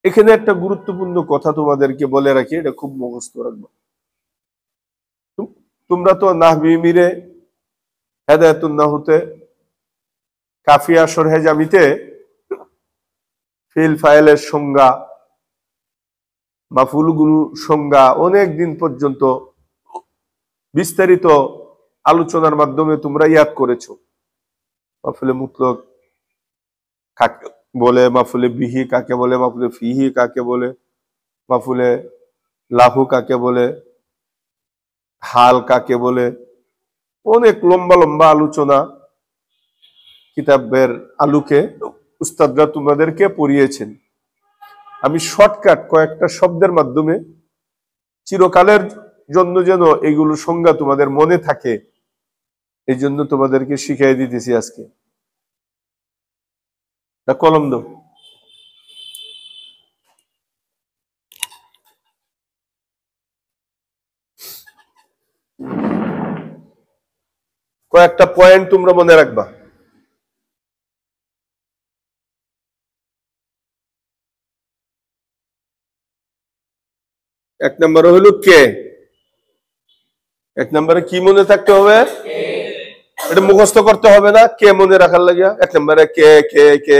এখানে একটা গুরুত্বপূর্ণ কথা তোমাদেরকে বলে রাখি, এটা খুব মুখস্থ রাখবো। তোমরা তো নাহবি মিরে হেদায়েতুন নাহুতে কাফিয়া শরহে জামিতে ফিল ফাইলের সংজ্ঞা মাফুলগুলোর সংজ্ঞা অনেক দিন পর্যন্ত বিস্তারিত আলোচনার মাধ্যমে তোমরা ইয়াদ করেছো। মাফুলে মুতলক কাকে বলে, মাফুলে বিহি কাকে বলে, মাফুলে ফিহি কাকে বলে, মাফুলে লাহু কাকে বলে, হাল কাকে বলে, অনেক লম্বা লম্বা আলোচনা কিতাবের আলোকে উস্তাদরা তোমাদেরকে পড়িয়েছেন। আমি শর্টকাট কয়েকটা শব্দের মাধ্যমে চিরকালের জন্য যেন এগুলো সংজ্ঞা তোমাদের মনে থাকে, এই জন্য তোমাদেরকে শিখিয়ে দিতেছি আজকে। কলম দাও। কয়েকটা পয়েন্ট তোমরা মনে রাখবা। এক নম্বরে হলো কে। এক নম্বরে কি মনে থাকতে হবে? এটা মুখস্থ করতে হবে না, কে মনে রাখার লাগিয়া। এক নম্বরে কে কে কে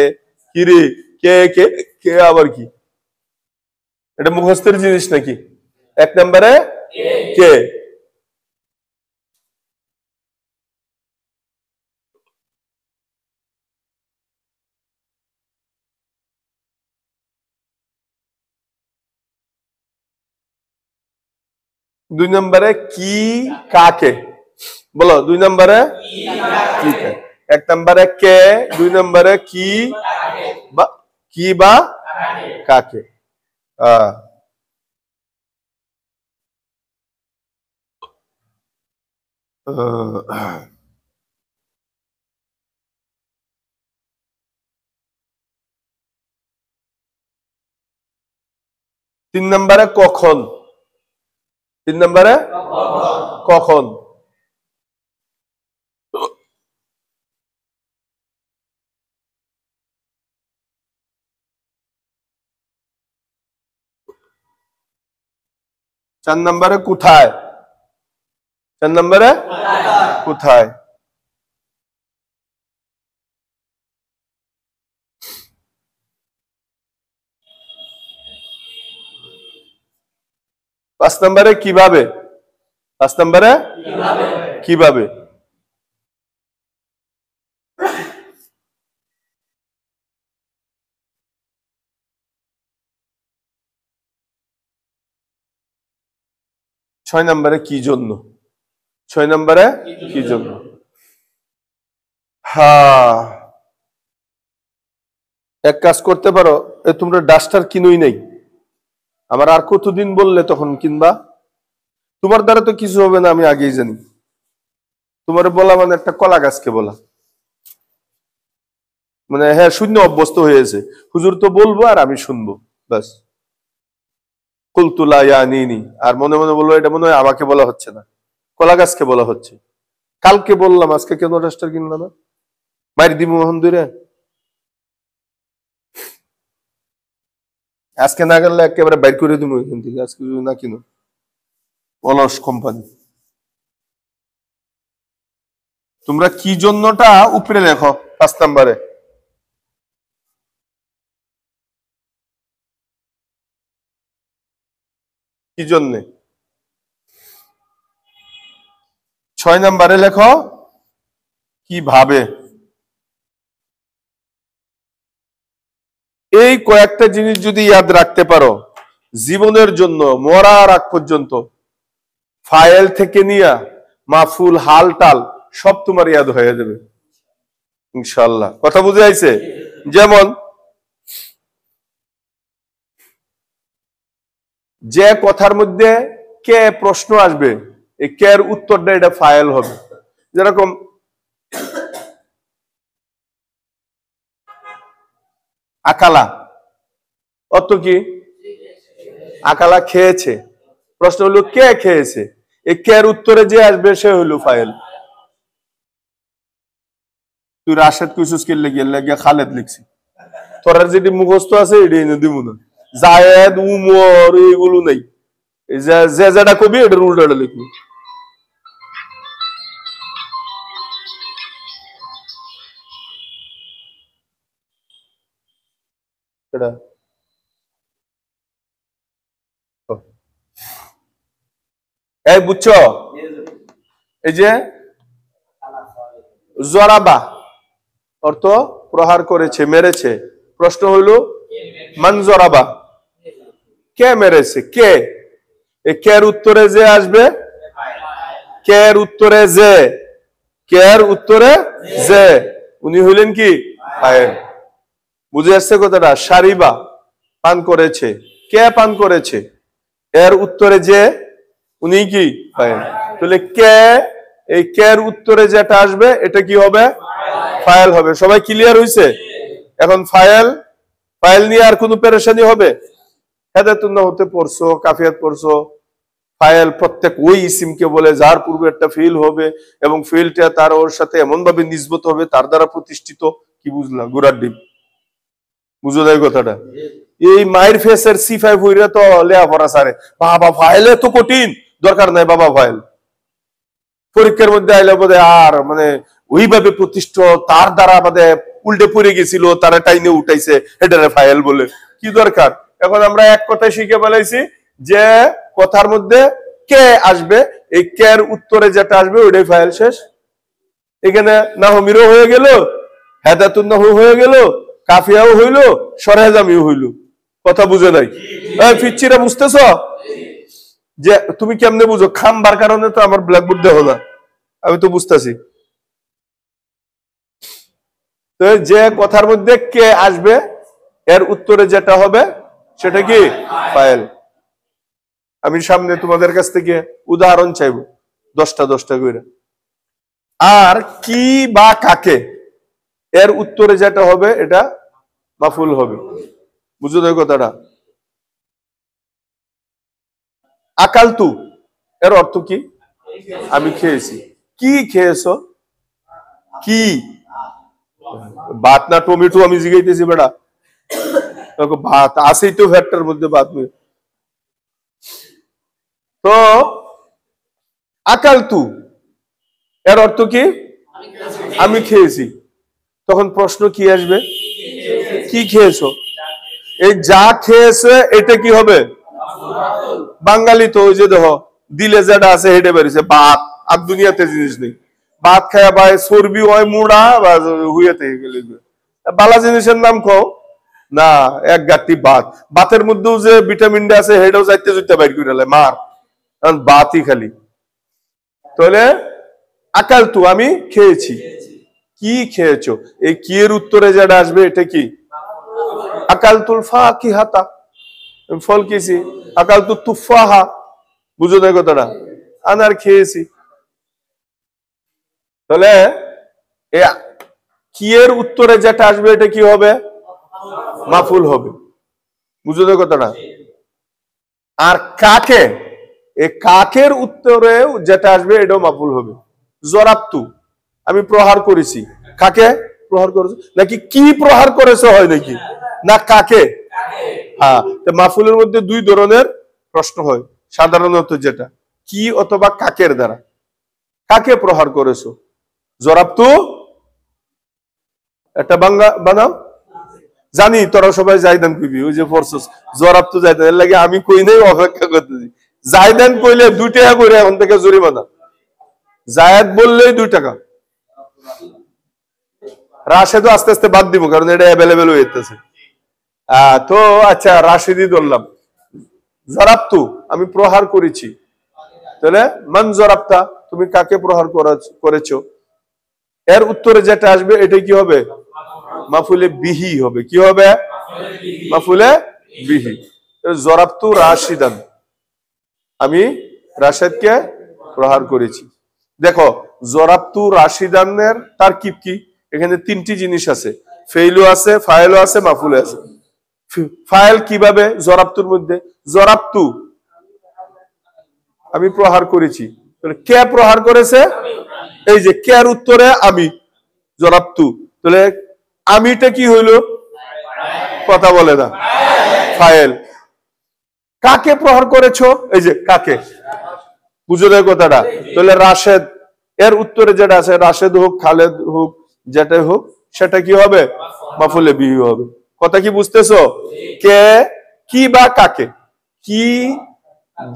কি রে, কে কে কে আবার কি, এটা মুখস্থের জিনিস নাকি? এক নম্বরে কে। দুই নম্বরে কি কাকে বলো, দুই নম্বরে কি কে। এক নম্বরে কে, দুই নম্বরে কি বা কি বা কাকে। তিন নম্বরে কখন, তিন নম্বরে কখন। চার নম্বরে কোথায়, চার নম্বরে কোথায়। পাঁচ নম্বরে কিভাবে, পাঁচ নম্বরে কিভাবে। ছয় নম্বরে কি জন্য, ছয় নম্বরে কি জন্য। হ্যাঁ, এক কাজ করতে পারো, তোমরা ডাস্টার কিনোই নাই, আমার আর কতদিন বললে তখন কিনবা। তোমার দ্বারা তো কিছু হবে না, আমি আগেই জানি। তোমার বলা মানে একটা কলা গাছকে বলা, মানে হ্যাঁ শূন্য অভ্যস্ত হয়েছে, হুজুর তো বলবো আর আমি শুনবো, ব্যাস। কুলতুলা ইয়ানিনি, আর মনে মনে বলবো এটা মনে হয় আমাকে বলা হচ্ছে না, কলা গাছকে বলা হচ্ছে। কালকে বললাম, আজকে কেন ডাস্টার কিনলো না? মারি দিব মোহন দুইরে, আজকে না গেলে একেবারে বাইর করে দিব এখান থেকে, আজকে যদি না কিনো। অলস কোম্পানি। তোমরা কি জন্যটা উপরে লেখো, পাঁচ নম্বরে। কি জন্যে। ছয় নম্বরে লেখো কিভাবে। এই কয়েকটা জিনিস যদি ইয়াদ রাখতে পারো, জীবনের জন্য মরার আগ পর্যন্ত ফাইল থেকে নিয়ে মাফুল হাল টাল সব তোমার ইয়াদ হয়ে যাবে ইনশাল্লাহ। কথা বুঝে আইছে? যেমন যে কথার মধ্যে কে প্রশ্ন আসবে, এই কে এর উত্তরটা এটা ফাইল হবে। যেরকম আকালা, অর্থ কি? আকালা খেয়েছে। প্রশ্ন হলো কে খেয়েছে, এই কে এর উত্তরে যে আসবে সে হলো ফাইল। তুই রাশেদ কুসুস কে লেগে খালেদ লিখছি, তোর যেটি মুখস্থ আছে এটি এনে দিব না, জায়েদ উমর এগুলো নেই। যে যেটা কবি এটার উল্টাটা লিখবি। এই বুঝছো, এই যে জরাবা অর্থ প্রহার করেছে, মেরেছে। প্রশ্ন হইল মান জরাবা, কে মেরেছে, কে? এই কের উত্তরে যে আসবে, কের উত্তরে যে, কের উত্তরে যে, উনি হইলেন কি ফাইল। বুঝে আসছে কথাটা? সারিবা পান করেছে, কে পান করেছে? এর উত্তরে যে, উনি কি ফাইল। তাহলে কে, এই কের উত্তরে যেটা আসবে এটা কি হবে? ফাইল হবে। সবাই ক্লিয়ার হইছে? এখন ফাইল, ফাইল নিয়ে আর কোনো পেরেশানি হবে? হেদায়েতুন নাহতে পড়ছো, কাফিয়াত পড়ছো। ফাইল প্রত্যেক ওই ইসিমকে বলে যার পূর্বে একটা ফিল হবে এবং ফিলটা তার ওর সাথে এমন ভাবে নিসবত হবে তার দ্বারা প্রতিষ্ঠিত। কি বুঝলাম? গুড়ার ডিম। বুঝো যায় কথাটা? এই মায়ের ফেসের C5 হইরা তো লেয়া পড়া সারে, বাবা ফাইল এত কঠিন, দরকার নাই বাবা ফাইল। পরীক্ষার মধ্যে আইলে বোধ আর মানে ওইভাবে প্রতিষ্ঠিত, তার দ্বারা আমাদের উল্টে পড়ে গেছিল, তারা টাইনে উঠাইছে, এটারে ফাইল বলে। কি দরকার? এখন আমরা এক কথায় শিখে ফেলাইছি যে কথার মধ্যে কে আসবে, এই কের উত্তরে যেটা আসবে ওইটাই ফাইল। শেষ। এখানে নাহমিরও হয়ে গেল, হেদায়েতুন নাহু হয়ে গেল, কাফিয়াও হইল, শরহে জামিও হইল। কথা বুঝে নাই? ফিচ্ছিরা বুঝতেছ? যে তুমি কেমনে বুঝো? খামবার কারণে তো আমার ব্ল্যাকবোর্ড দেখো না, আমি তো বুঝতেছি। তো যে কথার মধ্যে কে আসবে এর উত্তরে যেটা হবে সেটা কি ফাইল। আমি সামনে তোমাদের কাছ থেকে উদাহরণ চাইবো 10টা করে। আর কি বা কাকে এর উত্তরে যেটা হবে এটা মাফুল হবে। বুঝো তো কথাটা? আকালতু এর অর্থ কি? আমি খেয়েছি। কি খেয়েছো? কি? ভাত না টমেটো? আমি জিগাইতেছি বেটা, ভাত আসেই তো ভ্যাটটার মধ্যে ভাত। তো আকালতু এর অর্থ কি? আমি খেয়েছি। তখন প্রশ্ন কি আসবে? কি খেয়েছো? এই যা খেয়েছে এটা কি হবে? বাঙালি তো ওই যে দেখো দিলে যেটা আছে হেঁটে বেরিয়েছে ভাত, আর দুনিয়াতে জিনিস নেই। ভাত খায় ভাই চর্বি হয় মুড়া বা হুইয়ে থেকে গেলে বালা জিনিসের নাম কও না। এক গাঁটি ভাত, ভাতের মধ্যেও যে ভিটামিন ডি আছে হেটাও যাইতে যাইতে বাইর করে মার, কারণ ভাতই খালি। তাহলে আকালতু আমি খেয়েছি। কি খেয়েছো? এই কি এর উত্তরে যেটা আসবে এটা কি? আকালতুল ফাকিহাতা, ফল খেয়েছি। আকালতু তুফাহা, বুঝো না কথাটা? আনার খেয়েছি। তাহলে কি এর উত্তরে যেটা আসবে এটা কি হবে? মাফুল হবে। বুঝো না কথাটা? আর কাকে, এই কাকের উত্তরে যেটা আসবে এটাও মাফুল হবে। জরাবতু আমি প্রহার করেছি। কাকে প্রহার করেছো? নাকি কি প্রহার করেছো হয় নাকি? না কাকে? হ্যাঁ, মাফুলের মধ্যে দুই ধরনের প্রশ্ন হয় সাধারণত, যেটা কি অথবা কাকের দ্বারা। কাকে প্রহার করেছো? জরাবতু একটা বাংলা বানাও। জানি তোরা সবাই জাইদান কইবি, ওই যে ফরসস জরাবতু জাইদান, এর লাগে আমি কই নাই, অপেক্ষা করতেছি। জাইদান কইলে 2 টাকা করে এখন থেকে জরিমানা, জায়েদ বললেই 2 টাকা। রাশেদও আস্তে আস্তে বাদ দিব, কারণ এটা অ্যাভেলেবেল হয়ে যেতেছে। তো আচ্ছা, রাশেদই ধরলাম। জরাবতু আমি প্রহার করেছি। তাহলে মান জরাবতা তুমি কাকে প্রহার করেছো? এর উত্তরে যেটা আসবে এটা কি হবে? মাফুলে বিহি হবে। কি হবে? মাফুলে বিহি। জরাবতু রাশিদান, আমি রাশেদকে প্রহার করেছি। দেখো জরাবতু রাশিদানের তারকিব কি? এখানে 3টি জিনিস আছে, ফেইলও আছে, ফাইলও আছে, মাফুলে আছে। ফাইল কিভাবে? জরাবতুর মধ্যে জরাবতু আমি প্রহার করেছি। কে প্রহার করেছে? এই যে কের উত্তরে আমি, জরাবতু। তাহলে আমিটা কি হইল? কথা বলে না, ফাইল। কাকে প্রহার করেছো? এই যে কাকে, বুঝো না কথাটা? তাহলে রাশেদ, এর উত্তরে যেটা আছে, রাশেদ হোক খালেদ হোক যেটাই হোক, সেটা কি হবে? মাফুলে বিহি হবে। কথা কি বুঝতেছো? কে, কি বা কাকে, কি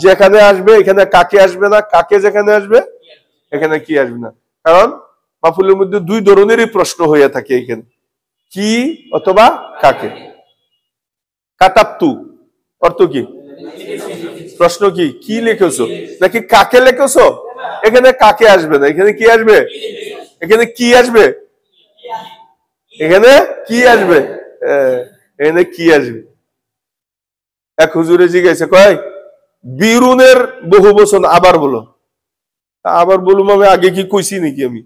যেখানে আসবে এখানে কাকে আসবে না, কাকে যেখানে আসবে এখানে কি আসবে না। কারণ মাফুলের মধ্যে দুই ধরনেরই প্রশ্ন হয়ে থাকে এখানে, কি অথবা কাকে। কাতাবতু অর্থ কি? প্রশ্ন কি, কি লিখেছো নাকি কাকে লিখেছো? এখানে কাকে আসবে না, এখানে কি আসবে? এখানে কি আসবে? এখানে কি আসবে? এখানে কি আসবে? এক হুজুরে জিজ্ঞাসা কয়, বিরুনের বহু বচন আবার বলো। আবার বলুম আমি আগে কি কইছি নাকি? আমি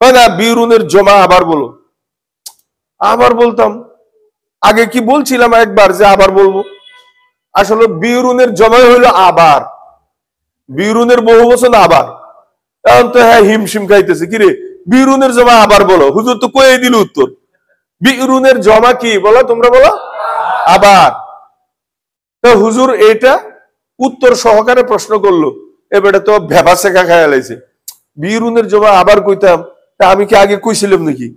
না, বিরুনের জমা আবার বলো। আবার বলতাম, আগে কি বলছিলাম একবার যে আবার বলবো। আসলে বিরুনের জমাই হইলো আবার, বিরুনের বহু বচন আবার। এখন তো হ্যাঁ হিমশিম খাইতেছে, কিরে বিরুনের জমা আবার বলো। হুজুর তো কয়ে দিল উত্তর, বিরুনের জমা কি বলো, তোমরা বলো আবার। হুজুর এটা উত্তর সহকারে প্রশ্ন করলো, এবারে তো ভেবা শেখা খায়া লাইছে। বিরুনের জমা আবার কইতাম, তা আমি কি আগে কইছিলাম নাকি?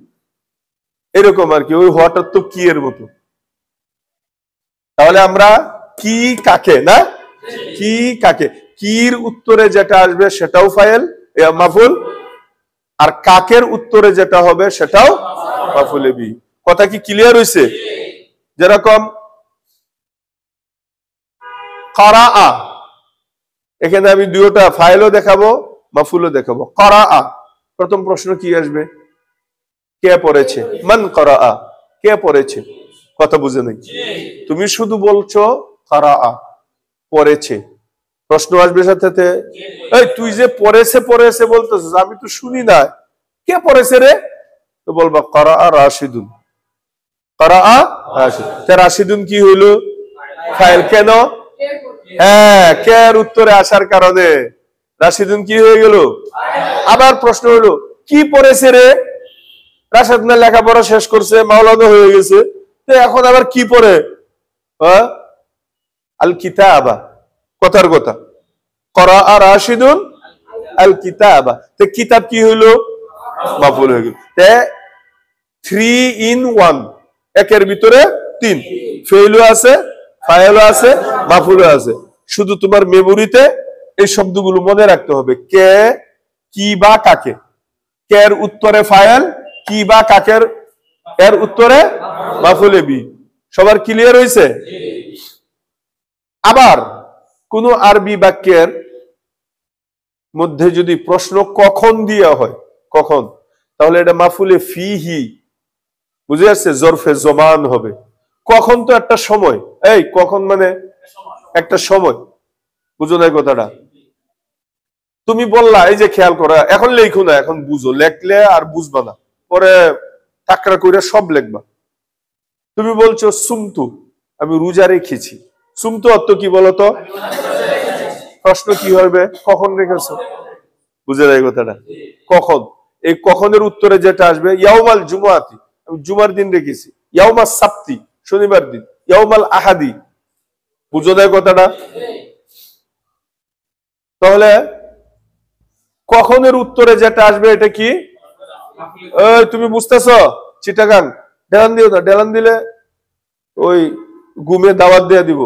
এরকম আর কি, ওই হঠাৎ তো কি এর মতো। তাহলে আমরা কি কাকে না, কি কাকে, কির উত্তরে যেটা আসবে সেটাও ফাইল মাফুল, আর কাকের উত্তরে যেটা হবে সেটাও মাফুলে বি। কথা কি ক্লিয়ার হইছে? যেরকম করা, এখানে আমি দুইটা ফাইলও দেখাবো মাফুলও দেখাবো। করা, প্রথম প্রশ্ন কি আসবে? কে পড়েছে? মান করা, কে পড়েছে? কথা বুঝে নাই, তুমি শুধু বলছো করা পড়েছে, প্রশ্ন আসবে সাথে, এই তুই যে পড়েছে পড়েছে বলতেছিস, আমি তো শুনি না, কে পড়েছে রে? তো বলবা করা রাশিদুন, করা রাশিদ। রাশিদুন কি হইলো? ফাইল। কেন? হ্যাঁ, কের উত্তরে আসার কারণে রাশিদুন কি হয়ে গেল? আবার প্রশ্ন হলো কি পড়েছে রে? রাশিদ না লেখাপড়া শেষ করছে, মাওলানা হয়ে গেছে, তো এখন আবার কি পড়ে? আল কিতাবা, কথার কথা, করা রাশিদুন আল কিতাবা। তো কিতাব কি হইলো? মাফুল হয়ে গেল। 3 in 1, একের ভিতরে 3, ফেইলও আছে, ফাইলও আছে, মাফুলও আছে। শুধু তোমার মেমোরিতে এই শব্দগুলো মনে রাখতে হবে, কে, কি বা কাকে। কের উত্তরে ফাইল, কি বা কাকের এর উত্তরে মাফুলে বি। সবার ক্লিয়ার হইছে? আবার কোন আরবি বাক্যের মধ্যে যদি প্রশ্ন কখন দেওয়া হয়, কখন, তাহলে এটা মাফুলে ফিহি, বুঝে আসছে, জরফে জমান হবে। কখন তো একটা সময়, এই কখন মানে একটা সময়, বুঝো না কথাটা? তুমি বললা, এই যে খেয়াল করা, এখন লেখো না, এখন বুঝো, লেখলে আর বুঝবা না, পরে টাকরা করে সব লেখবা। তুমি বলছো সুমতু, আমি রোজা রেখেছি। সুমতু অর্থ কি বলতো? প্রশ্ন কি হবে? কখন রেখেছো, বুঝে যায় কথাটা? কখন, এই কখনের উত্তরে যেটা আসবে, ইয়াউমাল জুমাতি, আমি জুমার দিন রেখেছি। ইয়াউমাস সাবতি, শনিবার দিন। ইয়াউমাল আহাদি, বুঝো যায় কথাটা? তাহলে কখনের উত্তরে যেটা আসবে এটা কি? তুমি বুঝতেছো? চিটাগাং ডেলান দিও না, ডেলান দিলে ওই গুমে দাওয়াত দিয়ে দিব।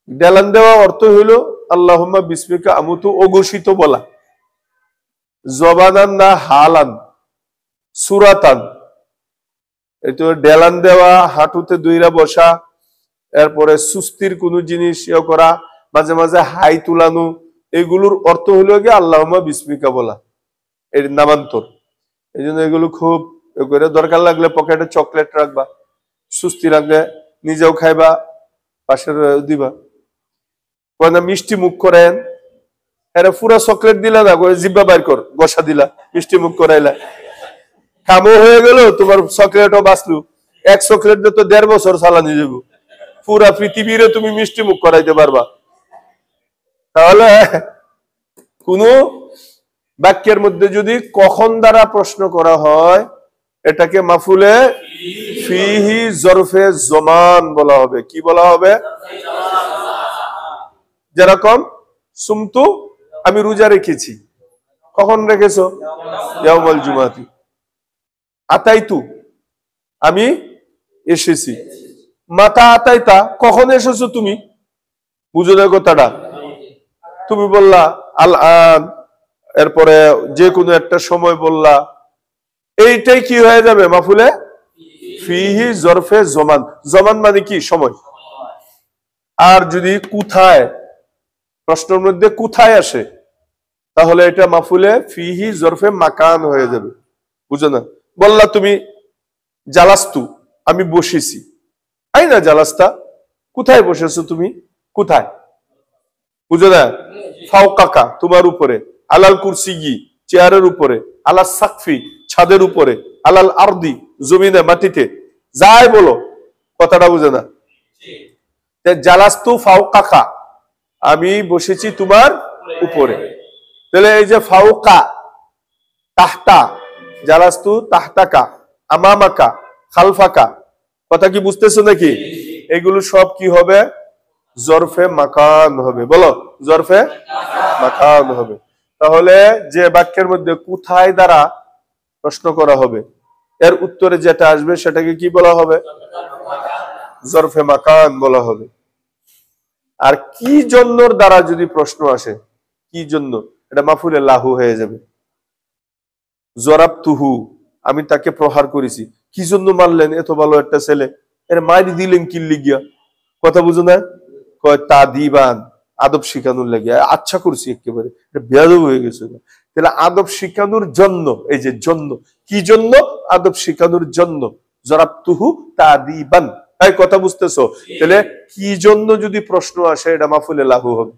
ডেলান দেওয়া অর্থ হইল আল্লাহুম্মা বিসমিকা আমুতু, অঘোষিত বলা, জবানান না হালান, সুরাতান। এটা ডেলান দেওয়া, হাঁটুতে দুইরা বসা, এরপরে সুস্থির কোন জিনিস ইয়ে করা, মাঝে মাঝে হাই তুলানো, এগুলোর অর্থ হইল গিয়ে আল্লাহুম্মা বিসমিকা বলা, এর নামান্তর। এই জন্য এগুলো খুব করে, দরকার লাগলে পকেটে চকলেট রাখবা, সুস্থি রাখলে নিজেও খাইবা, পাশের দিবা। মিষ্টি মুখ করেন, এরা পুরা চকলেট দিলা না, জিব্বা বাইর কর, গসা দিলা, মিষ্টি মুখ করাইলা, কামও হয়ে গেল, তোমার চকলেটও বাঁচলো। এক চকলেট দিয়ে তো 1.5 বছর চালানি যাব, পুরা পৃথিবীরে তুমি মিষ্টি মুখ করাইতে পারবা। তাহলে কোন বাক্যের মধ্যে যদি কখন দ্বারা প্রশ্ন করা হয়, এটাকে মাফুলে ফিহি জরফে জমান বলা হবে। কি বলা হবে? যেরকম সুমতু, আমি রোজা রেখেছি। কখন রেখেছো? ইয়াউমাল জুমাতি। আতাইতু, আমি এসেছি। মাতা আতাইতা, কখন এসেছো তুমি? বুঝো না কথাটা? তুমি বললা আল আন, এরপরে যে কোনো একটা সময় বললা, এইটাই কি হয়ে যাবে? মাফুলে ফিহি জরফে জমান। জমান মানে কি? সময়। আর যদি কোথায়, প্রশ্নের মধ্যে কোথায় আসে, তাহলে এটা মাফুলে ফিহি জরফে মাকান হয়ে যাবে। বুঝো না? বললা তুমি জালাস্তু, আমি বসেছি। আইনা জালাস্তা, কোথায় বসেছো তুমি? কোথায়? বুঝো না? ফাওকাকা, তোমার উপরে। আলাল কুরসিয়ি, চেয়ারের উপরে। আলাল সাকফি, ছাদের উপরে। আলাল আরদি, জমিনে, মাটিতে। যাই বলো, কথাটা বুঝে না? জালাস্তু ফাওকাকা, আমি বসেছি তোমার উপরে। তাহলে এই যে ফাওকা, তাহতা, জালাস্তু তাহতাকা, আমামাকা, খালফাকা, কথা কি বুঝতেছো নাকি? এগুলো সব কি হবে? জরফে মাকান হবে। বলো, জরফে মাকান হবে। তাহলে যে বাক্যের মধ্যে কোথায় দ্বারা প্রশ্ন করা হবে, এর উত্তরে যেটা আসবে সেটাকে কি বলা হবে? জরফে মাকান বলা হবে। আর কি জন্যর দ্বারা যদি প্রশ্ন আসে, কি জন্য, এটা মাফুলে লাহু হয়ে যাবে। জরাবতুহু, আমি তাকে প্রহার করেছি। কি জন্য মারলেন? এত ভালো একটা ছেলে, এর মারি দিলেন কি লিগিয়া? কথা বুঝো না? কয় তা দিবান, আদব শিখানোর লাগিয়া। আচ্ছা করছি, একেবারে এটা বেয়াদব হয়ে গেছে। তাহলে আদব শিখানোর জন্য, এই যে জন্য, কি জন্য? আদব শিখানোর জন্য। জরাবতুহু তা দিবান। এই কথা বুঝতেছো? তাহলে কি জন্য যদি প্রশ্ন আসে, এটা মাফুলে লাহু হবে।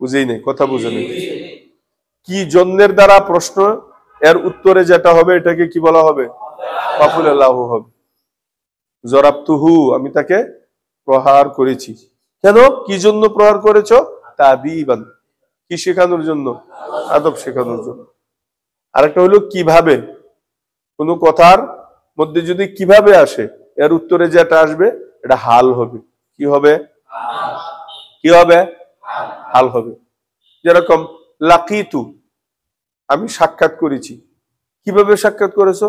বুঝেই নেই, কথা বুঝে নেই। কি জন্যের দ্বারা প্রশ্ন, এর উত্তরে যেটা হবে এটাকে কি বলা হবে? মাফুলে লাহু হবে। জরাবতুহু, আমি তাকে প্রহার করেছি। কেন? কি জন্য প্রহার করেছো? তাদিবান, কি শেখানোর জন্য? আদব শেখানোর জন্য। আরেকটা হলো কিভাবে। কোন কথার মধ্যে যদি কিভাবে আসে, এর উত্তরে যেটা আসবে এটা হাল হবে। কি হবে? কি হবে? হাল হবে। যেরকম লাকিতু, আমি সাক্ষাৎ করেছি। কিভাবে সাক্ষাৎ করেছো?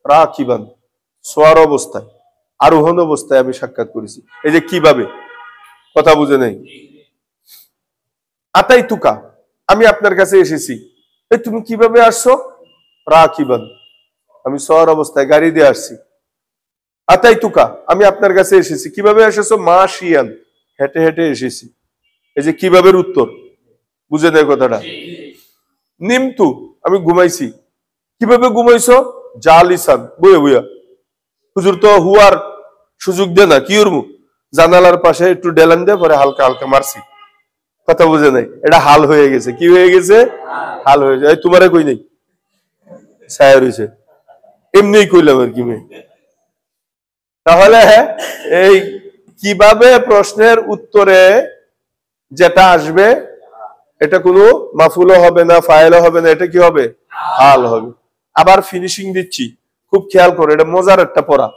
রাকিবান, সোয়ার অবস্থায়, আরোহণ অবস্থায় আমি সাক্ষাৎ করেছি। এই যে কিভাবে, কথা বুঝে নেই। আতাই তুকা, আমি আপনার কাছে এসেছি। এই তুমি কিভাবে আসছো? রাকিবান, আমি সোয়ার অবস্থায় গাড়ি দিয়ে আসছি। আতাই তুকা, আমি আপনার কাছে এসেছি। কিভাবে এসেছো? মা শিয়ান, হেঁটে হেঁটে এসেছি। এই যে কিভাবে উত্তর, বুঝে নেই কথাটা? নিমতু, আমি ঘুমাইছি। কিভাবে ঘুমাইছো? জালিসান, বইয়া বইয়া। হুজুর তো হুয়ার সুযোগ দে না, কি করবো? জানালার পাশে একটু ডেলান দিয়ে পরে হালকা হালকা মারছি। কথা বুঝে নাই, এটা হাল হয়ে গেছে। কি হয়ে গেছে? হাল হয়ে যায়। তোমারে কই নাই, ছায়া রয়েছে, এমনি কইলাম আর কি। তাহলে এই কিভাবে প্রশ্নের উত্তরে যেটা আসবে, এটা কোনো মাফুলও হবে না, ফাইলও হবে না, এটা কি হবে? হাল হবে। আবার ফিনিশিং দিচ্ছি, খুব খেয়াল করে, এটা মজার একটা পড়া।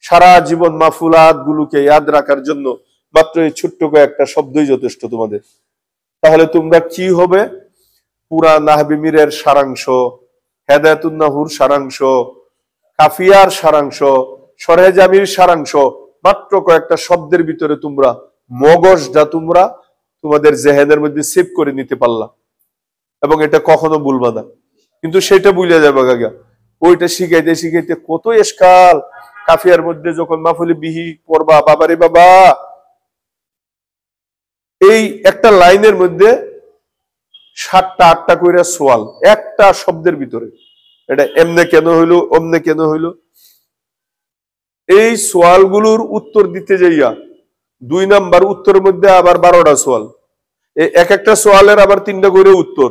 সারা জীবন মাফুলাত গুলোকে ইয়াদ রাখার জন্য মাত্র এই ছোট্ট কয়েকটা শব্দই যথেষ্ট তোমাদের। তাহলে তোমরা কি হবে? পুরা নাহবি মীরের সারাংশ, হেদায়েতুন নাহুর সারাংশ, কাফিয়ার সারাংশ, শরহে জামির সারাংশ, মাত্র কয়েকটা শব্দের ভিতরে তোমরা মগজটা তোমরা তোমাদের জেহেনের মধ্যে সেভ করে নিতে পারলা, এবং এটা কখনো ভুলবা না। কিন্তু সেটা ভুলে যাবে গাগা, ওইটা শিখাইতে শিখাইতে কত এসকাল। কাফিয়ার মধ্যে যখন মাফুলি বিহি পড়বা, বাবারে বাবা, এই একটা লাইনের মধ্যে 7টা 8টা কইরা সোয়াল একটা শব্দের ভিতরে। এটা এমনে কেন হইলো, অমনে কেন হইলো, এই সোয়ালগুলোর উত্তর দিতে যাইয়া 2 নাম্বার উত্তরের মধ্যে আবার 12টা সোয়াল। এক একটা সোয়ালের আবার 3টা করে উত্তর।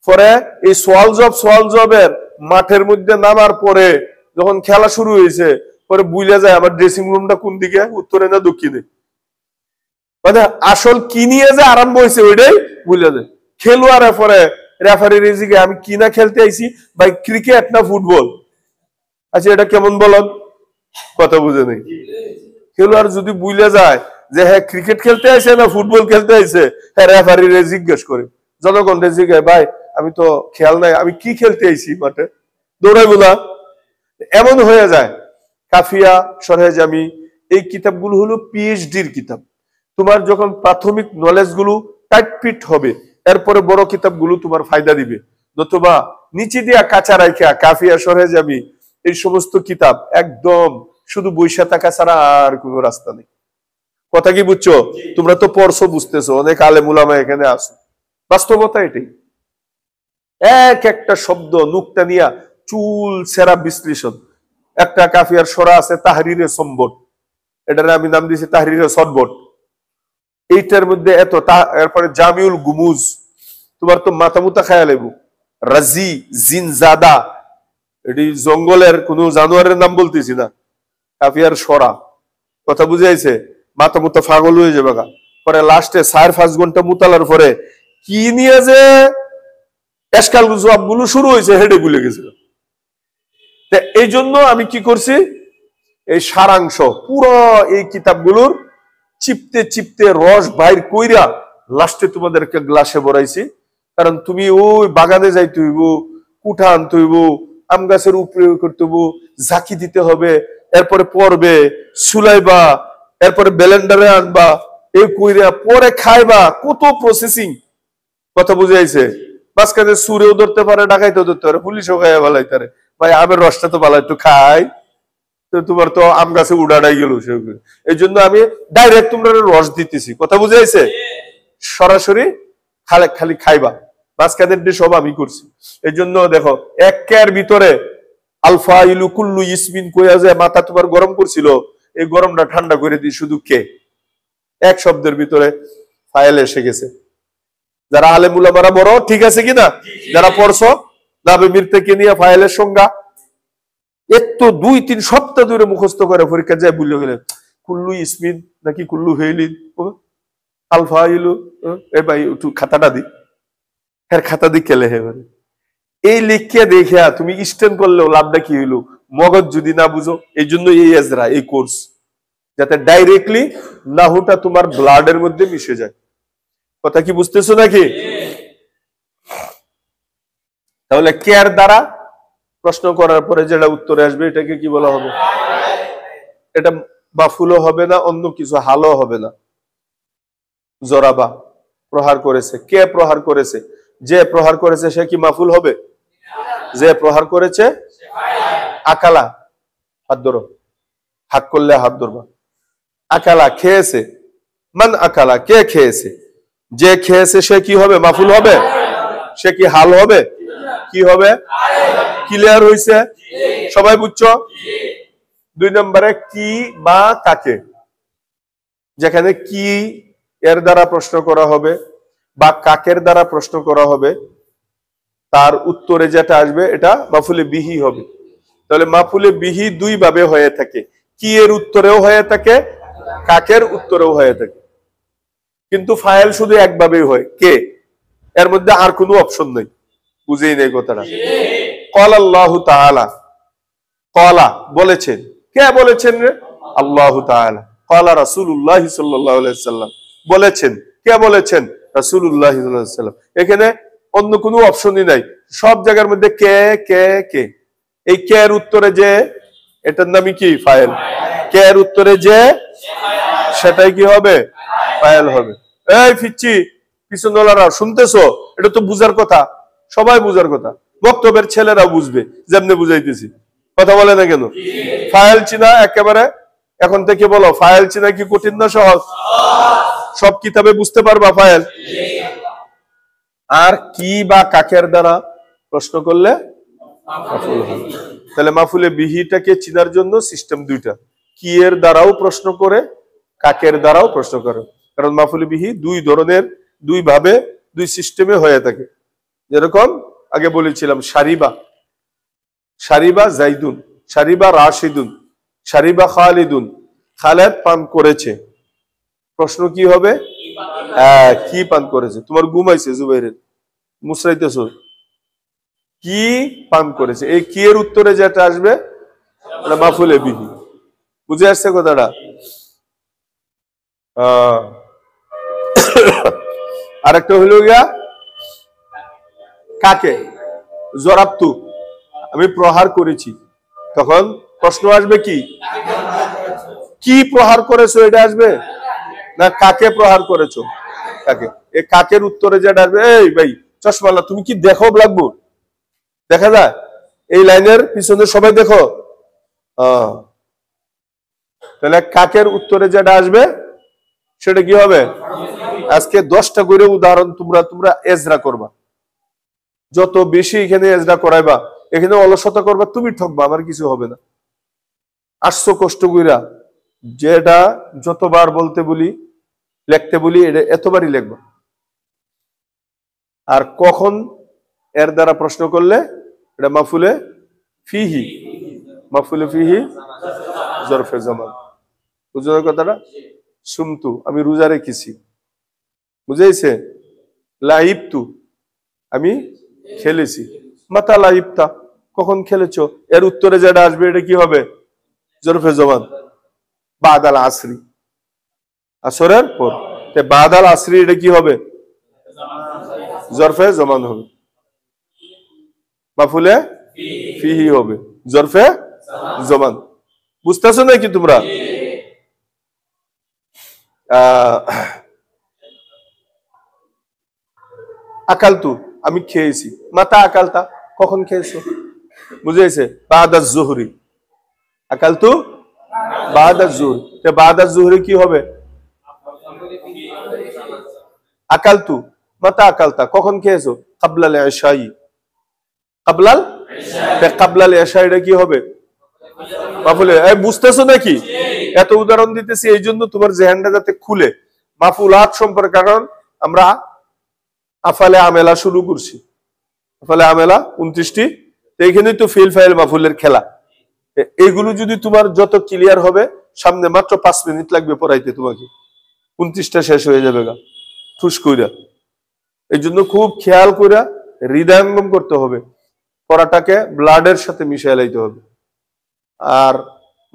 পরে এই সোয়াল জবের মাঠের মধ্যে নামার পরে যখন খেলা শুরু হয়েছে, পরে বুঝা যায় আমার ড্রেসিং রুমটা কোন দিকে, উত্তরে না দক্ষিণে। মানে আসল কি নিয়ে যে আরম্ভ হয়েছে ওইটাই বুঝা যায়। খেলোয়াড়ে পরে রেফারির জিগে আমি কি না খেলতে আইছি, ভাই ক্রিকেট না ফুটবল, আচ্ছা এটা কেমন বলদ, কথা বুঝে নেই। খেলোয়াড় যদি বুঝলে যায় যে হ্যাঁ ক্রিকেট খেলতে আইছে না ফুটবল খেলতে আইছে, হ্যাঁ রেফারিরে জিজ্ঞেস করে, জনগণ জিজ্ঞাসা, ভাই আমি তো খেয়াল নাই আমি কি খেলতে আইছি মাঠে, দৌড়াইবো না। এমন হয়ে যায়। কাফিয়া, শরহে জামি, এই কিতাবগুলো হলো পিএইচডির কিতাব। তোমার যখন প্রাথমিক নলেজ গুলো টাইট ফিট হবে, এরপরে বড় কিতাবগুলো তোমার ফায়দা দিবে। নতুবা নিচে দিয়া কাঁচা রাইখা কাফিয়া, শরহে জামি এই সমস্ত কিতাব একদম শুধু বইসা থাকা ছাড়া আর কোনো রাস্তা নেই। কথা কি বুঝছো? তোমরা তো পড়ছো, বুঝতেছো, অনেক আলেম উলামা এখানে আসো, বাস্তবতা এটাই। এক একটা শব্দ নুকতা নিয়া চুল সেরা বিশ্লেষণ। একটা কাফিয়ার সরা আছে তাহরিরে সম্বট, এটার আমি নাম দিয়েছি তাহরিরে সদবট। এইটার মধ্যে এত, এরপরে জামিউল গুমুজ, তোমার তো মাথা মুতা খায়া লেবু। রাজি জিনজাদা, এটি জঙ্গলের কোন জানোয়ারের নাম বলতেছি না, কাফিয়ার সরা। কথা বুঝাইছে? মাথা মুতা ফাগল হয়ে যাবে। পরে লাস্টে 4-5 ঘন্টা মুতালার পরে কি নিয়ে যে এসকাল জবাবগুলো শুরু হয়েছে হেডে ভুলে গেছিল। এই জন্য আমি কি করছি, এই সারাংশ পুরো এই কিতাবগুলোর চিপতে চিপতে রস বাইর কইরা লাস্টে তোমাদেরকে গ্লাসে ভরাইছি। কারণ তুমি ওই বাগানে যাইতে হইব, কুঠা আনতে হইব, আম গাছের উপরে করতে হইব, ঝাঁকি দিতে হবে, এরপরে পড়বে, সুলাইবা, এরপরে ব্লেন্ডারে আনবা, এই কইরা পরে খাইবা, কত প্রসেসিং। কথা বুঝাইছে? মাঝখানে সুরেও ধরতে পারে, ডাকাইতেও ধরতে পারে, পুলিশও খাইয়া ভালাই তারে, ভাই আমের রসটা তো ভালো একটু খাই, তো তোমার তো আম গাছে উড়াড়াই গেল। এই জন্য আমি ডাইরেক্ট তোমরা রস দিতেছি। কথা বুঝাইছে? সরাসরি খালি খাইবা, মাঝখানের সব আমি করছি। এই জন্য দেখো একের ভিতরে আলফা ইলু কুল্লু ইসমিন কইয়া যায় মাথা তোমার গরম করছিল, এই গরমটা ঠান্ডা করে দিই শুধু কে, এক শব্দের ভিতরে ফাইল এসে গেছে। যারা আলেম উলামারা বড়, ঠিক আছে কিনা? যারা পড়ছো নাবে মির থেকে নিয়ে ফাইলের সংজ্ঞা একটু 2-3 সপ্তাহ ধরে মুখস্থ করে পরীক্ষা যায় বুঝলে গেলে কুল্লু ইসমিন নাকি কুল্লু হেইলিন, আলফা ইলু, এ ভাই একটু খাতাটা দি, হ্যাঁ খাতা দি কেলে হে মানে এই লিখিয়া দেখিয়া তুমি স্ট্যান্ড করলেও লাভটা কি হইলো, মগজ যদি না বুঝো। এই জন্য এই এজরা, এই কোর্স, যাতে ডাইরেক্টলি নাহুটা তোমার ব্লাডের মধ্যে মিশে যায়। কথা কি বুঝতেছো নাকি? তাহলে কেয়ার দ্বারা প্রশ্ন করার পরে যেটা উত্তরে আসবে এটাকে কি বলা হবে? এটা বাফুলও হবে না, অন্য কিছু হালও হবে না। জরাবা, প্রহার করেছে, কে প্রহার করেছে? যে প্রহার করেছে সে কি মাফুল হবে? যে প্রহার করেছে আকালা, হাত ধরো, হাত করলে হাত ধরবা। আকালা খেয়েছে, মান আকালা, কে খেয়েছে? যে খেয়েছে সে কি হবে? মাফুল হবে? সে কি হাল হবে? কি হবে? ক্লিয়ার হইছে? সবাই বুঝছো? 2 নম্বরে কি বা কাকে, যেখানে কি এর দ্বারা প্রশ্ন করা হবে বা কাকের দ্বারা প্রশ্ন করা হবে, তার উত্তরে যেটা আসবে এটা মাফুলে বিহি হবে। তাহলে মাফুলে বিহি 2 ভাবে হয়ে থাকে, কি এর উত্তরেও হয়ে থাকে, কাকের উত্তরেও হয়ে থাকে। কিন্তু ফাইল শুধু একভাবেই হয়, কে, এর মধ্যে আর কোনো অপশন নেই। বুঝেই নেই কথাটা। ক্বালা আল্লাহু তাআলা, ক্বালা বলেছেন, কে বলেছেন রে? আল্লাহু তাআলা। ক্বালা রাসূলুল্লাহ সাল্লাল্লাহু আলাইহি ওয়াসাল্লাম, বলেছেন, কে বলেছেন? রাসূলুল্লাহ সাল্লাল্লাহু আলাইহি ওয়াসাল্লাম। এখানে অন্য কোনো অপশনই নাই, সব জায়গার মধ্যে কে কে কে। এই কে এর উত্তরে যে, এটার নামই কি? ফাইল। কে এর উত্তরে যে, সেটাই কি হবে? ফাইল হবে। এই ফিচ্ছি পিছনওয়ালারা শুনতেছো? এটা তো বুঝার কথা, সবাই বুঝার কথা, বক্তব্যের ছেলেরা বুঝবে যেমনি বুঝাইতেছি। কথা বলে না কেন? ফাইল চিনা একেবারে এখন থেকে বলো, ফাইল চিনা কি কঠিন না সহজ? সব কিতাবে বুঝতে পারবা ফাইল। আর কি বা কাকের দ্বারা প্রশ্ন করলে মাফুল হবে। তাহলে মাফুলে বিহিটাকে চিনার জন্য সিস্টেম 2টা, কি এর দ্বারাও প্রশ্ন করে, কাকের দ্বারাও প্রশ্ন করে। কারণ মাফুলে বিহি 2 ধরনের, 2 ভাবে, 2 সিস্টেমে হয়ে থাকে। যেরকম আগে বলেছিলাম, সারিবা, সারিবা জাইদুন, সারিবা রাশিদুন, সারিবা খালিদুন, খালেদ পান করেছে। প্রশ্ন কি হবে? কি পান করেছে? তোমার ঘুমাইছে জুবাইরের, মুসরাইতেছ, কি পান করেছে। এই কি এর উত্তরে যেটা আসবে এটা মাফুলে বিহি। বুঝে আসছে কথাটা? আরেকটা হইল গিয়া কাকে, জরাবতু, আমি প্রহার করেছি। তখন প্রশ্ন আসবে কি, কি প্রহার করেছো এটা আসবে, না কাকে প্রহার করেছো? কাকে। এই কাকের উত্তরে যেটা আসবে, এই ভাই চশমালা তুমি কি দেখো ব্ল্যাকবোর্ড? দেখা যায় এই লাইনের পিছনে সবাই দেখো। তাহলে কাকের উত্তরে যেটা আসবে সেটা কি হবে? আজকে 10টা করে উদাহরণ তোমরা এজরা করবা। যত বেশি এখানে এজরা করাইবা, এখানে অলসতা করবা, তুমি ঠকবা, আমার কিছু হবে না। আসছো কষ্ট কইরা, যেটা যতবার বলতে বলি লিখতে বলি এটা এতবারই লিখবা। আর কখন এর দ্বারা প্রশ্ন করলে এটা মাফুলে ফিহি, মাফুলে ফিহি জরফে জামান। বুঝলেন কথাটা? সুমতু, আমি রোজা রেখেছি। বুঝাইছে? লাইবতু, আমি খেলেছি। মাতা লাইবতা, কখন খেলেছো? এর উত্তরে যেটা আসবে এটা কি হবে? জরফে জামান। বাদাল আসরি, আসরের পর। বাদাল আসরি এটা কি হবে? জরফে জামান হবে, মাফুলে ফিহি হবে, জরফে জামান। বুঝতেছো নাকি তোমরা? আকালতু, আমি খেয়েছি। মাতা আকালতা, কখন খেয়েছো? বুঝেছে? বাদাজ জুহরি, আকালতু বাদাজ জুহরি। বাদাজ জুহরি কি হবে? আকালতু, মাতা আকালতা, কখন খেয়েছো? কাবলাল ইশাই, কাবলাল কাবলাল ইশাই এটা কি হবে? মাফুলে। বুঝতেছো নাকি? এত উদাহরণ দিতেছি এই জন্য তোমার জেহানটা যাতে খুলে মাফুলাত সম্পর্কে। কারণ আমরা আফালে আমেলা শুরু করছি, আফালে আমেলা 29টি, এইখানেই তো ফিল ফাইল মাফুলের খেলা। এইগুলো যদি তোমার যত ক্লিয়ার হবে, সামনে মাত্র 5 মিনিট লাগবে পড়াইতে তোমাকে, 29টা শেষ হয়ে যাবে গা ঠুস কইরা। এই জন্য খুব খেয়াল কইরা হৃদয়ঙ্গম করতে হবে, পড়াটাকে ব্লাডের সাথে মিশিয়ে লাইতে হবে। আর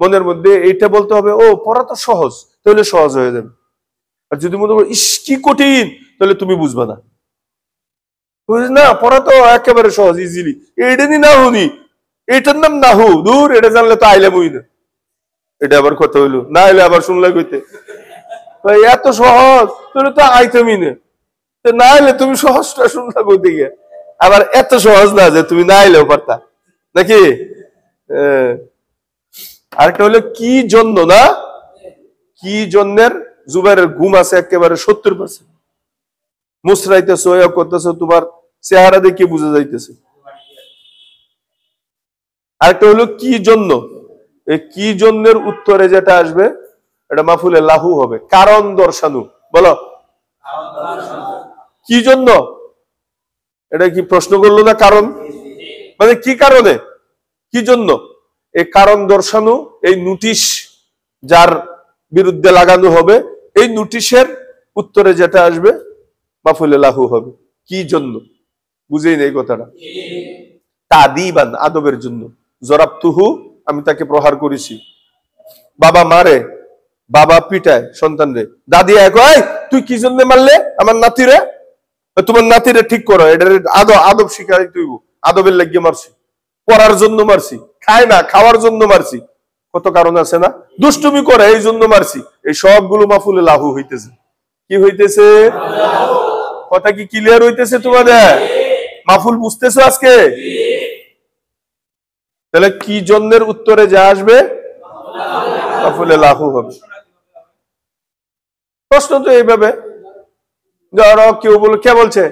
মনের মধ্যে এইটা বলতে হবে, ও পড়া তো সহজ, তাহলে সহজ হয়ে যাবে। আর যদি মনে করো ইস কি কঠিন, তাহলে তুমি বুঝবা না। না পড়া তো একেবারে সহজ, ইজিলি। এইটা নি না হুনি, এটার নাম নাহু, দূর এটা জানলে তো আইলে মুই না। এটা আবার কথা হইলো, না আইলে আবার শুনলে কইতে এত সহজ, তাহলে তো আইতেমই না। না আইলে তুমি সহজটা শুনলা কইতে গিয়ে, আবার এত সহজ না যে তুমি না আইলেও পারতা নাকি। আরেকটা হলো কি জন্য, না কি জন্যের জুবাইরের ঘুম আছে একেবারে 70%। মুসরাইতেছো, করতেছো, তোমার চেহারা দেখে বুঝা যাইতেছে। আরেকটা হলো কি জন্য, এই কি জন্যের উত্তরে যেটা আসবে এটা মাফুলে লাহু হবে, কারণ দর্শানু। বলো কি জন্য, এটা কি প্রশ্ন করলো না? কারণ মানে কি কারণে, কি জন্য। এই কারণ দর্শানু, এই নোটিশ যার বিরুদ্ধে লাগানো হবে, এই নোটিশের উত্তরে যেটা আসবে মাফুলে লাহু হবে। কি জন্য, বুঝেই নেই কথাটা। তাদিবান, আদবের জন্য। জরাবতুহু, আমি তাকে প্রহার করেছি। বাবা মারে, বাবা পিটায় সন্তানরে, দাদি কয় তুই কি জন্য মারলে আমার নাতিরে? তোমার নাতিরে ঠিক করো, এটার আদব শিখাই, তুই আদবের লাগিয়ে মারছি, পড়ার জন্য মারছি, খায় না খাওয়ার জন্য মারছি, কত কারণ আছে না, দুষ্টুমি করে এই জন্য মারছি। এই সবগুলো মাফুলে লাহু হইতেছে। কি হইতেছে? কথা কি ক্লিয়ার হইতেছে তোমাদের? মাফুল বুঝতেছো আজকে? তাহলে কি জন্যের উত্তরে যা আসবে মাফুলে লাহু হবে। প্রশ্ন তো এইভাবে, ধরো কেউ বল, কে বলছে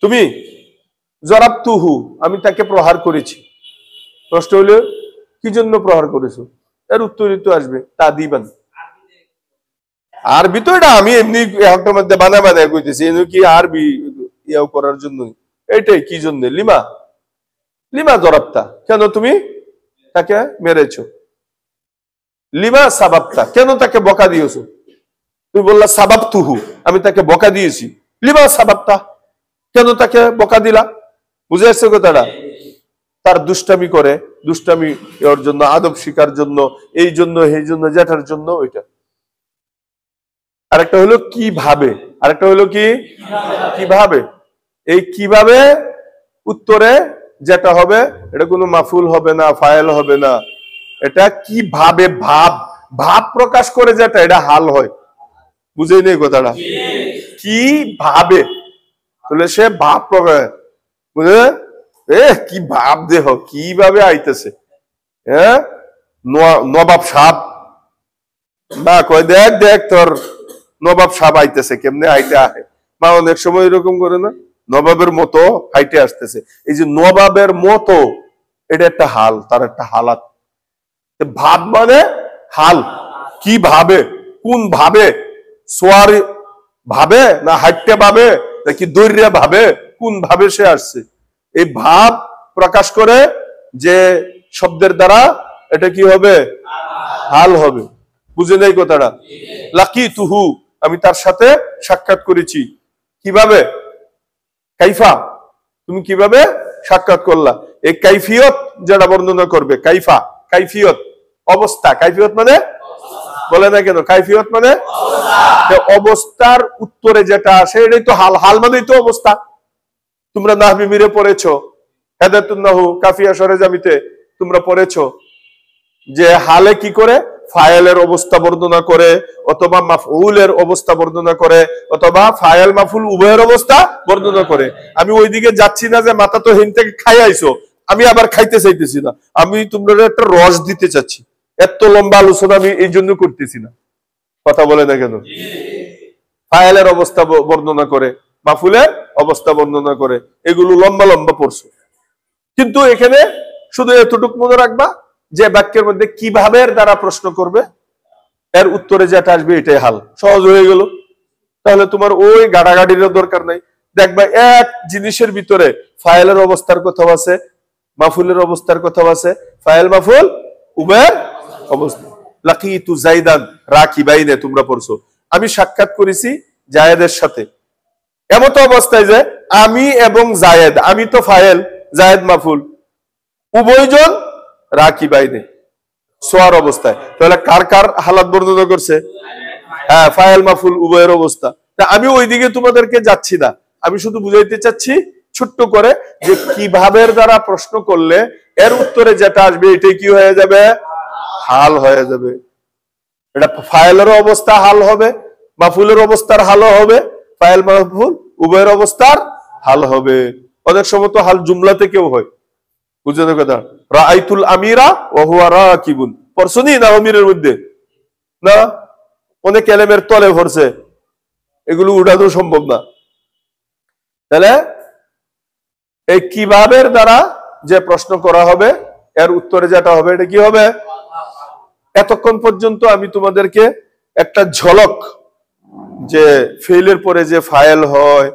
তুমি? জরাবতুহু, আমি তাকে প্রহার করেছি। প্রশ্ন হলো কি জন্য প্রহার করেছো? এর উত্তরই তো আসবে তাদিবান। আরবি তো এটা আমি এমনি একটা মধ্যে বানায় কইতেছি, এনে কি আরবি ইয়াও করার জন্য। এইটাই কি জন্য, লিমা লিমা জরাবতা, কেন তুমি তাকে মেরেছো? লিমা সাবাবতা, কেন তাকে বকা দিয়েছো? তুমি বললা সাবাবতুহু, আমি তাকে বকা দিয়েছি। লিমা সাবাবতা, কেন তাকে বকা দিলা? বুঝে আসছে কথাটা? তার দুষ্টামি করে, দুষ্টামি ওর জন্য, আদব শিকার জন্য, এই জন্য এই জন্য, যেটার জন্য ওইটা। আরেকটা হলো কিভাবে, আরেকটা হলো কি কিভাবে। এই কিভাবে উত্তরে যেটা হবে এটা কোনো মাফুল হবে না, ফাইল হবে না, এটা কিভাবে ভাব, ভাব প্রকাশ করে যেটা, এটা হাল হয়। বুঝেই নেই কথাটা? কি ভাবে, তাহলে সে ভাব প্রকাশ, বুঝে কি ভাব দেহ, কিভাবে আইতেছে। হ্যাঁ, নবাব সাপ না কয়, দেখ দেখ তোর নবাব সাপ আইতেছে, কেমনে হাইটে আহে। মা অনেক সময় এরকম করে না, নবাবের মতো হাইটে আসতেছে। এই যে নবাবের মতো, এটা একটা হাল, তার একটা হালাত। ভাব মানে হাল, কি ভাবে, কোন ভাবে, সোয়ার ভাবে না হাইটে ভাবে নাকি দৈর্য ভাবে, কোন ভাবে সে আসছে, এই ভাব প্রকাশ করে যে শব্দের দ্বারা, এটা কি হবে, হাল হবে। বুঝে নাই কথাটা? লাকি তুহু, আমি তার সাথে সাক্ষাৎ করেছি। কিভাবে, কাইফা, তুমি কিভাবে সাক্ষাৎ করলা, এই কাইফিয়ত যেটা বর্ণনা করবে। কাইফা, কাইফিয়ত অবস্থা, কাইফিয়ত মানে বলে না কেন, কাইফিয়ত মানে অবস্থার উত্তরে যেটা আসে, এটাই তো হাল। হাল মানেই তো অবস্থা। তোমরা নাহবি মিরে পড়েছো, হেদায়াতুন নাহু কাফিয়া সরেজামিতে তোমরা পড়েছো যে হালে কি করে, ফাইলের অবস্থা বর্ণনা করে, অথবা মাফউলের অবস্থা বর্ণনা করে, অথবা ফাইল মাফুল উভয়ের অবস্থা বর্ণনা করে। আমি ওইদিকে যাচ্ছি না যে মাথা তো হেন থেকে খাই আইছো, আমি আবার খাইতে চাইতেছি না, আমি তোমরা একটা রস দিতে চাচ্ছি। এত লম্বা আলোচনা আমি এই জন্য করতেছি না, কথা বলে না কেন। ফাইলের অবস্থা বর্ণনা করে, মাফুলের অবস্থা বর্ণনা করে, এগুলো লম্বা লম্বা পড়ছো। কিন্তু এখানে শুধু এতটুকু মনে রাখবা যে বাক্যের মধ্যে কিভাবে দ্বারা প্রশ্ন করবে, এর উত্তরে যেটা আসবে এটাই হাল। সহজ হয়ে গেল। তাহলে তোমার ওই গাড়াগাড়িরও দরকার নাই। দেখবা এক জিনিসের ভিতরে ফাইলের অবস্থার কথাও আছে, মাফুলের অবস্থার কথাও আছে, ফাইল মাফুল উভয়ের অবস্থা। লাকিতু জাইদান রাকিবাইনে তোমরা পড়ছো, আমি সাক্ষাৎ করেছি জায়েদের সাথে। এমত অবস্থায় যে আমি এবং জায়েদ, আমি তো ফাইল, জায়েদ মাফুল, উভয়জন রাকিবাইনে সোয়ার অবস্থায়। তাহলে কার কার হালাত বর্ণনা করছে? হ্যাঁ, ফাইল মাফুল উভয়ের অবস্থা। আমি ওইদিকে তোমাদেরকে যাচ্ছি না, আমি শুধু বুঝাইতে চাচ্ছি ছোট্ট করে যে কিভাবে দ্বারা প্রশ্ন করলে এর উত্তরে যেটা আসবে এটাই কি হয়ে যাবে, হাল হয়ে যাবে। এটা ফাইলের অবস্থা হাল হবে, মাফুলের অবস্থার হালও হবে, ফাইল মাফুল উভয়ের অবস্থার হাল হবে। অনেক সময় তো হাল জুমলা থেকেও হয়। বুঝলেন কথা? রাআইতুল আমিরা ওয়া হুয়া রাকিবুন পড়ছনি না আমিরের মধ্যে? না, অনেক এলেমের তলে ভরছে, এগুলো উঠানো সম্ভব না। তাহলে এই কিভাবে দ্বারা যে প্রশ্ন করা হবে এর উত্তরে যেটা হবে এটা কি হবে। এতক্ষণ পর্যন্ত আমি তোমাদেরকে একটা ঝলক, যে ফেইলের পরে যে ফাইল হয়,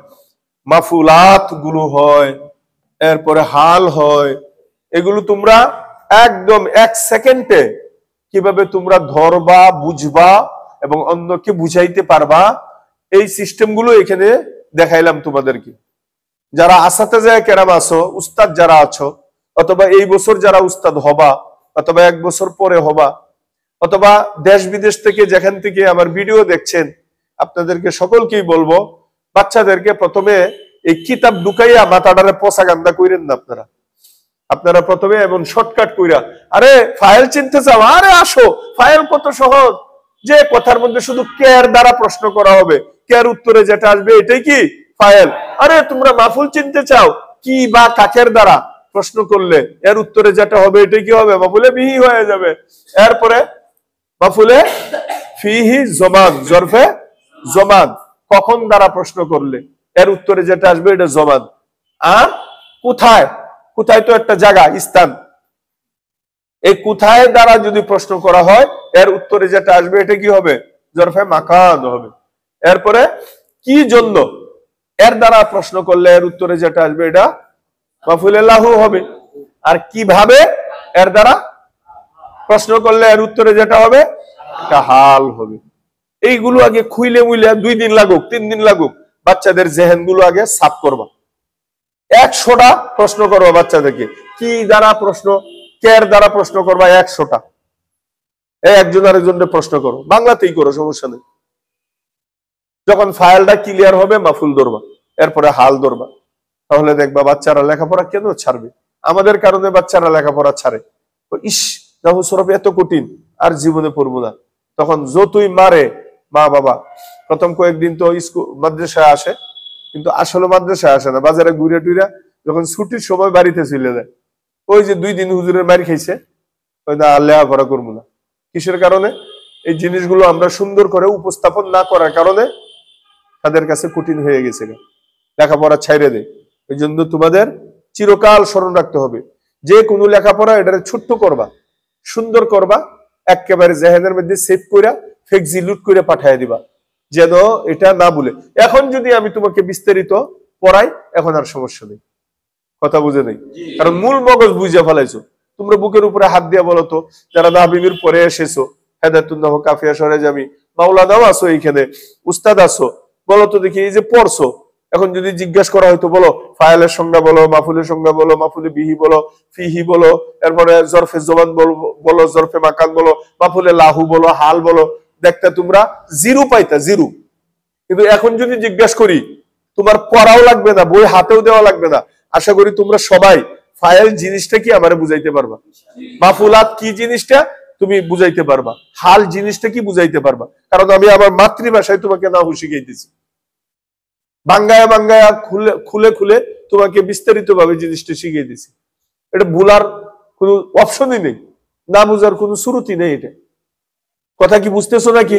মাফুলাত গুলো হয়, এরপরে হাল হয়, এগুলো তোমরা একদম 1 সেকেন্ডে কিভাবে তোমরা ধরবা, বুঝবা এবং অন্যকে বুঝাইতে পারবা, এই সিস্টেম গুলো এখানে দেখাইলাম তোমাদেরকে। যারা আসাতেজা কেরাম আছো, উস্তাদ যারা আছো, অথবা এই বছর যারা উস্তাদ হবা, অথবা 1 বছর পরে হবা, অথবা দেশ বিদেশ থেকে যেখান থেকে আমার ভিডিও দেখছেন, আপনাদেরকে সকলকেই বলবো, বাচ্চাদেরকে প্রথমে এই কিতাব ঢুকাইয়া মাথাটারে পচা গান্দা কইরেন না। আপনারা প্রথমে এমন শর্টকাট কইরা, আরে ফাইল চিনতে চাও, আরে আসো, ফাইল কত সহজ, যে কথার মধ্যে শুধু কেয়ার দ্বারা প্রশ্ন করা হবে, কেয়ার উত্তরে যেটা আসবে এটাই কি ফাইল। আরে তোমরা মাফুল চিনতে চাও, কি বা কাকের দ্বারা প্রশ্ন করলে এর উত্তরে যেটা হবে এটাই কি হবে, মাফুলে বিহি হয়ে যাবে। এরপরে মাফুলে ফিহি জমান, জরফে জমান, কখন দ্বারা প্রশ্ন করলে এর উত্তরে যেটা আসবে এটা জমান। আর কোথায়, কোথায় তো একটা জায়গা, স্থান, এই কোথায় দ্বারা যদি প্রশ্ন করা হয় এর উত্তরে যেটা আসবে এটা কি হবে, জরফে মাকান হবে। এরপরে কি জন্য এর দ্বারা প্রশ্ন করলে এর উত্তরে যেটা আসবে এটা মাফুলে লাহু হবে। আর কিভাবে এর দ্বারা প্রশ্ন করলে এর উত্তরে যেটা হবে এটা হাল হবে। এইগুলো আগে খুইলে মুইলে 2 দিন লাগুক 3 দিন লাগুক, বাচ্চাদের জেহেন গুলো আগে সাফ করবা। 100টা প্রশ্ন করবা বাচ্চাদেরকে, কি দ্বারা প্রশ্ন, কের দ্বারা প্রশ্ন করবা 100টা। একজন আরেকজনের প্রশ্ন করো, বাংলাতেই করো, সমস্যা নেই। যখন ফাইলটা ক্লিয়ার হবে মাফুল ধরবা, এরপরে হাল ধরবা, তাহলে দেখবা বাচ্চারা লেখাপড়া কেন ছাড়বে। আমাদের কারণে বাচ্চারা লেখাপড়া ছাড়ে, ইস নাহু সরফ এত কঠিন, আর জীবনে পড়বো না। তখন যতই মারে মা বাবা, প্রথম কয়েকদিন তো স্কুল মাদ্রাসায় আসে, কিন্তু আসলে মাদ্রাসায় আসে না, বাজারে ঘুরে টুইরা যখন ছুটির সময় বাড়িতে চলে যায়, ওই যে 2 দিন হুজুরের মার খাইছে, ওই না লেখাপড়া করবো না। কিসের কারণে? এই জিনিসগুলো আমরা সুন্দর করে উপস্থাপন না করার কারণে তাদের কাছে কঠিন হয়ে গেছে, লেখাপড়া ছাইড়ে দেয়। এই জন্য তোমাদের চিরকাল স্মরণ রাখতে হবে, যে কোনো লেখাপড়া এটারে ছোট্ট করবা, সুন্দর করবা, একেবারে জেহেনের মধ্যে সেভ করে ফেক্সি লুট করে পাঠিয়ে দিবা, যেন এটা না ভুলে। এখন যদি আমি তোমাকে বিস্তারিত পড়াই, এখন আর সমস্যা নেই, কথা বুঝে নেই, কারণ মূল মগজ বুঝে ফেলাইছো। তোমরা বুকের উপরে হাত দিয়া বলো তো, যারা নাবিবির পরে এসেছো, হেদায়েতুন্নাহ কাফিয়া সরেজামি মাওলানাও আছো, এইখানে উস্তাদ আছো, বলো তো দেখি, এই যে পড়ছো, এখন যদি জিজ্ঞাসা করা হয়তো, বলো ফাইলের সংজ্ঞা বলো, মাফুলের সংজ্ঞা বলো, মাফুলে বিহি বলো, ফিহি বলো, এরপরে জরফে জবান বলো, জরফে মাকান বলো, মাফুলে লাহু বলো, হাল বলো, দেখতে তোমরা জিরো পাইতা, জিরো। কিন্তু এখন যদি জিজ্ঞাসা করি, তোমার পড়াও লাগবে না, বই হাতেও দেওয়া লাগবে না। আশা করি তোমরা সবাই ফাইল জিনিসটা কি আমারে বুঝাইতে পারবা, মাফুলাত কি জিনিসটা তুমি বুঝাইতে পারবা, হাল জিনিসটা কি বুঝাইতে পারবা, কারণ আমি আমার মাতৃভাষায় তোমাকে নাহু শিখাইতেছি, বাঙ্গায়া বাঙ্গায়া খুলে খুলে খুলে তোমাকে বিস্তারিত ভাবে জিনিসটা শিখিয়ে দিছি। এটা ভুলার কোনো অপশনই নেই, না বুঝার কোনো শুরুতি নেই। এটা কথা কি বুঝতেছো নাকি?